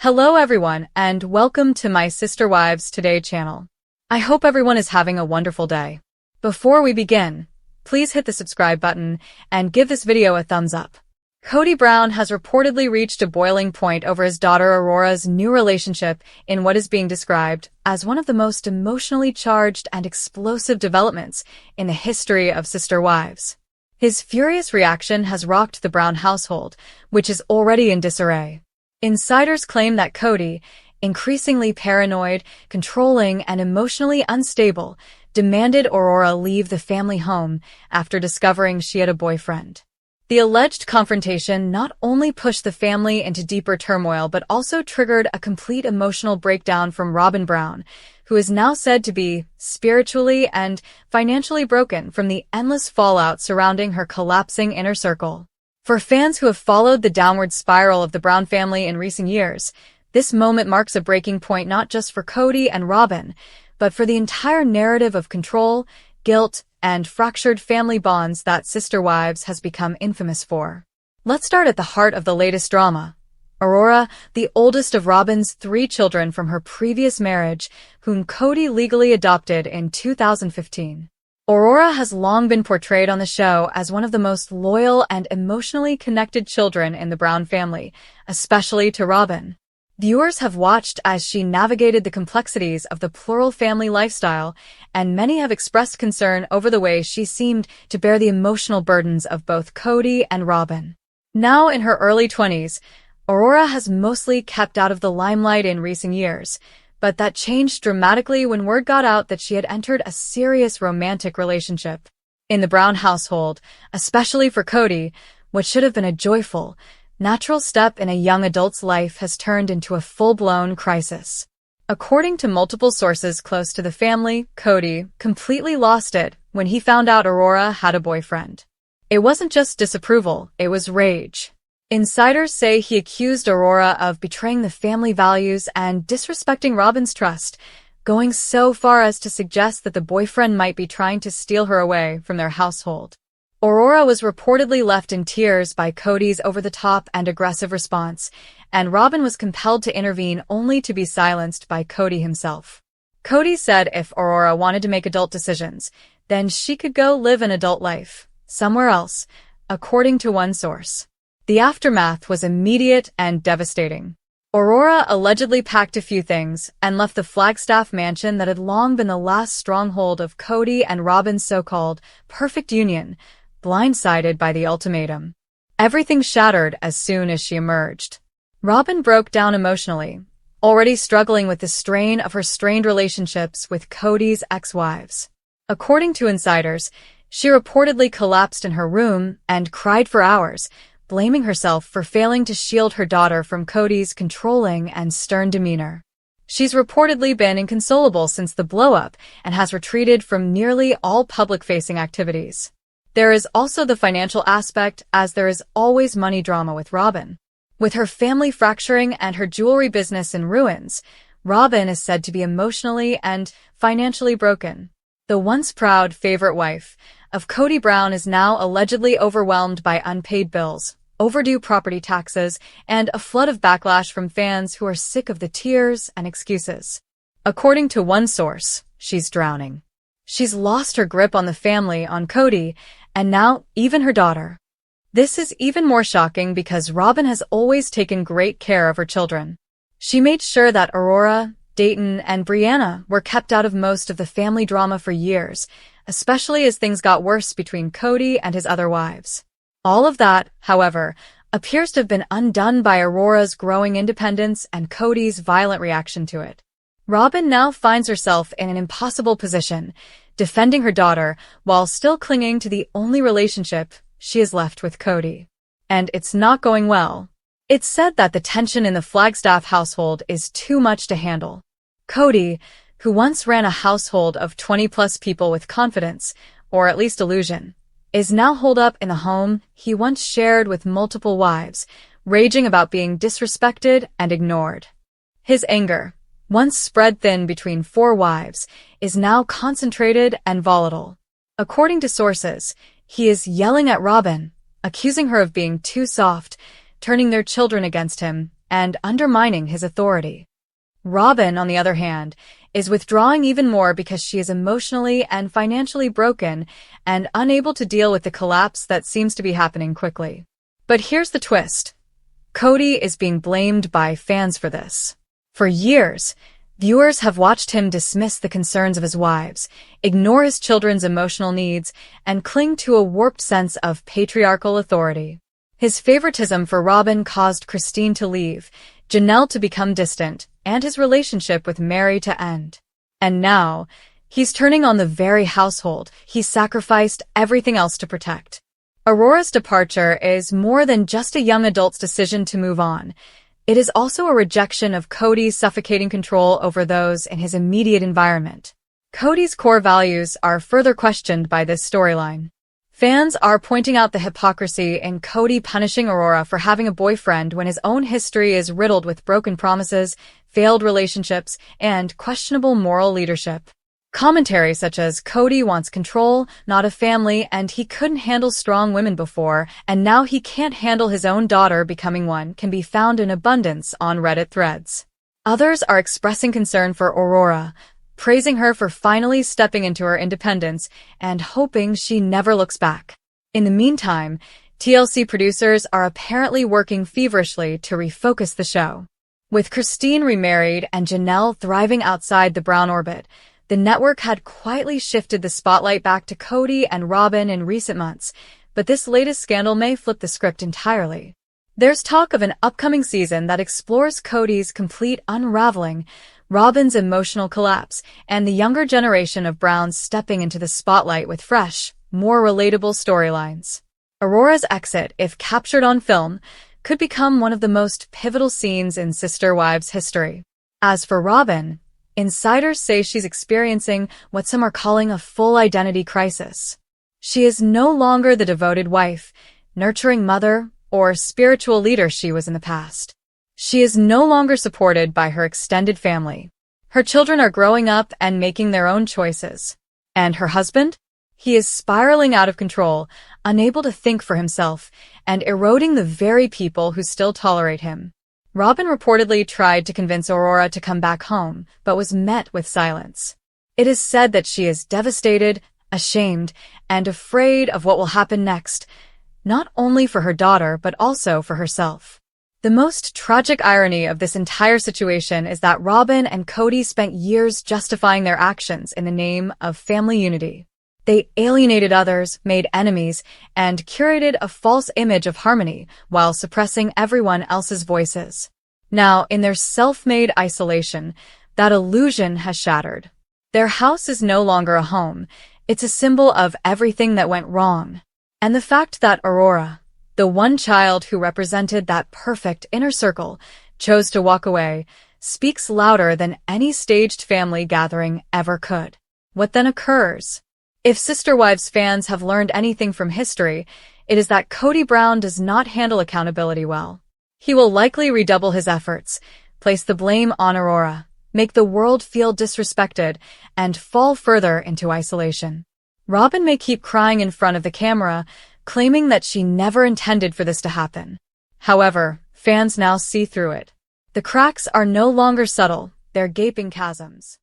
Hello everyone, and welcome to my Sister Wives Today channel. I hope everyone is having a wonderful day. Before we begin, please hit the subscribe button and give this video a thumbs up. Kody Brown has reportedly reached a boiling point over his daughter Aurora's new relationship in what is being described as one of the most emotionally charged and explosive developments in the history of Sister Wives. His furious reaction has rocked the Brown household, which is already in disarray. Insiders claim that Kody, increasingly paranoid, controlling, and emotionally unstable, demanded Aurora leave the family home after discovering she had a boyfriend. The alleged confrontation not only pushed the family into deeper turmoil but also triggered a complete emotional breakdown from Robyn Brown, who is now said to be spiritually and financially broken from the endless fallout surrounding her collapsing inner circle. For fans who have followed the downward spiral of the Brown family in recent years, this moment marks a breaking point not just for Kody and Robyn, but for the entire narrative of control, guilt, and fractured family bonds that Sister Wives has become infamous for. Let's start at the heart of the latest drama. Aurora, the oldest of Robyn's 3 children from her previous marriage, whom Kody legally adopted in 2015. Aurora has long been portrayed on the show as one of the most loyal and emotionally connected children in the Brown family, especially to Robyn. Viewers have watched as she navigated the complexities of the plural family lifestyle, and many have expressed concern over the way she seemed to bear the emotional burdens of both Kody and Robyn. Now in her early 20s, Aurora has mostly kept out of the limelight in recent years, but that changed dramatically when word got out that she had entered a serious romantic relationship. In the Brown household, especially for Kody, what should have been a joyful, natural step in a young adult's life has turned into a full-blown crisis. According to multiple sources close to the family, Kody completely lost it when he found out Aurora had a boyfriend. It wasn't just disapproval, it was rage. Insiders say he accused Aurora of betraying the family values and disrespecting Robyn's trust, going so far as to suggest that the boyfriend might be trying to steal her away from their household. Aurora was reportedly left in tears by Kody's over-the-top and aggressive response, and Robyn was compelled to intervene only to be silenced by Kody himself. Kody said if Aurora wanted to make adult decisions, then she could go live an adult life somewhere else, according to one source. The aftermath was immediate and devastating. Aurora allegedly packed a few things and left the Flagstaff mansion that had long been the last stronghold of Kody and Robyn's so-called perfect union, blindsided by the ultimatum. Everything shattered as soon as she emerged. Robyn broke down emotionally, already struggling with the strain of her strained relationships with Kody's ex-wives. According to insiders, she reportedly collapsed in her room and cried for hours, blaming herself for failing to shield her daughter from Kody's controlling and stern demeanor. She's reportedly been inconsolable since the blowup and has retreated from nearly all public-facing activities. There is also the financial aspect, as there is always money drama with Robyn. With her family fracturing and her jewelry business in ruins, Robyn is said to be emotionally and financially broken. The once proud favorite wife of Kody Brown is now allegedly overwhelmed by unpaid bills, overdue property taxes, and a flood of backlash from fans who are sick of the tears and excuses. According to one source, she's drowning. She's lost her grip on the family, on Kody, and now even her daughter. This is even more shocking because Robyn has always taken great care of her children. She made sure that Aurora, Dayton, and Brianna were kept out of most of the family drama for years, especially as things got worse between Kody and his other wives. All of that, however, appears to have been undone by Aurora's growing independence and Kody's violent reaction to it. Robyn now finds herself in an impossible position, defending her daughter while still clinging to the only relationship she is left with Kody. And it's not going well. It's said that the tension in the Flagstaff household is too much to handle. Kody, who once ran a household of 20-plus people with confidence, or at least illusion, is now holed up in the home he once shared with multiple wives, raging about being disrespected and ignored. His anger, once spread thin between 4 wives, is now concentrated and volatile. According to sources, he is yelling at Robyn, accusing her of being too soft, turning their children against him, and undermining his authority. Robyn, on the other hand, is withdrawing even more because she is emotionally and financially broken and unable to deal with the collapse that seems to be happening quickly. But here's the twist. Kody is being blamed by fans for this. For years, viewers have watched him dismiss the concerns of his wives, ignore his children's emotional needs, and cling to a warped sense of patriarchal authority. His favoritism for Robyn caused Christine to leave, Janelle to become distant, and his relationship with Mary to end. And now, he's turning on the very household he sacrificed everything else to protect. Aurora's departure is more than just a young adult's decision to move on. It is also a rejection of Kody's suffocating control over those in his immediate environment. Kody's core values are further questioned by this storyline. Fans are pointing out the hypocrisy in Kody punishing Aurora for having a boyfriend when his own history is riddled with broken promises, failed relationships, and questionable moral leadership. Commentary such as Kody wants control, not a family, and he couldn't handle strong women before, and now he can't handle his own daughter becoming one can be found in abundance on Reddit threads. Others are expressing concern for Aurora, praising her for finally stepping into her independence and hoping she never looks back. In the meantime, TLC producers are apparently working feverishly to refocus the show. With Christine remarried and Janelle thriving outside the brown orbit, the network had quietly shifted the spotlight back to Kody and Robyn in recent months, but this latest scandal may flip the script entirely. There's talk of an upcoming season that explores Kody's complete unraveling, Robyn's emotional collapse, and the younger generation of Browns stepping into the spotlight with fresh, more relatable storylines. Aurora's exit, if captured on film, could become one of the most pivotal scenes in Sister Wives history. As for Robyn, insiders say she's experiencing what some are calling a full identity crisis. She is no longer the devoted wife, nurturing mother, or spiritual leader she was in the past. She is no longer supported by her extended family. Her children are growing up and making their own choices. And her husband? He is spiraling out of control, unable to think for himself, and eroding the very people who still tolerate him. Robyn reportedly tried to convince Aurora to come back home, but was met with silence. It is said that she is devastated, ashamed, and afraid of what will happen next, not only for her daughter but also for herself. The most tragic irony of this entire situation is that Robyn and Kody spent years justifying their actions in the name of family unity. They alienated others, made enemies, and curated a false image of harmony while suppressing everyone else's voices. Now, in their self-made isolation, that illusion has shattered. Their house is no longer a home. It's a symbol of everything that went wrong. And the fact that Aurora, the one child who represented that perfect inner circle, chose to walk away, speaks louder than any staged family gathering ever could. What then occurs? If Sister Wives fans have learned anything from history, it is that Kody Brown does not handle accountability well. He will likely redouble his efforts, place the blame on Aurora, make the world feel disrespected, and fall further into isolation. Robyn may keep crying in front of the camera, claiming that she never intended for this to happen. However, fans now see through it. The cracks are no longer subtle, they're gaping chasms.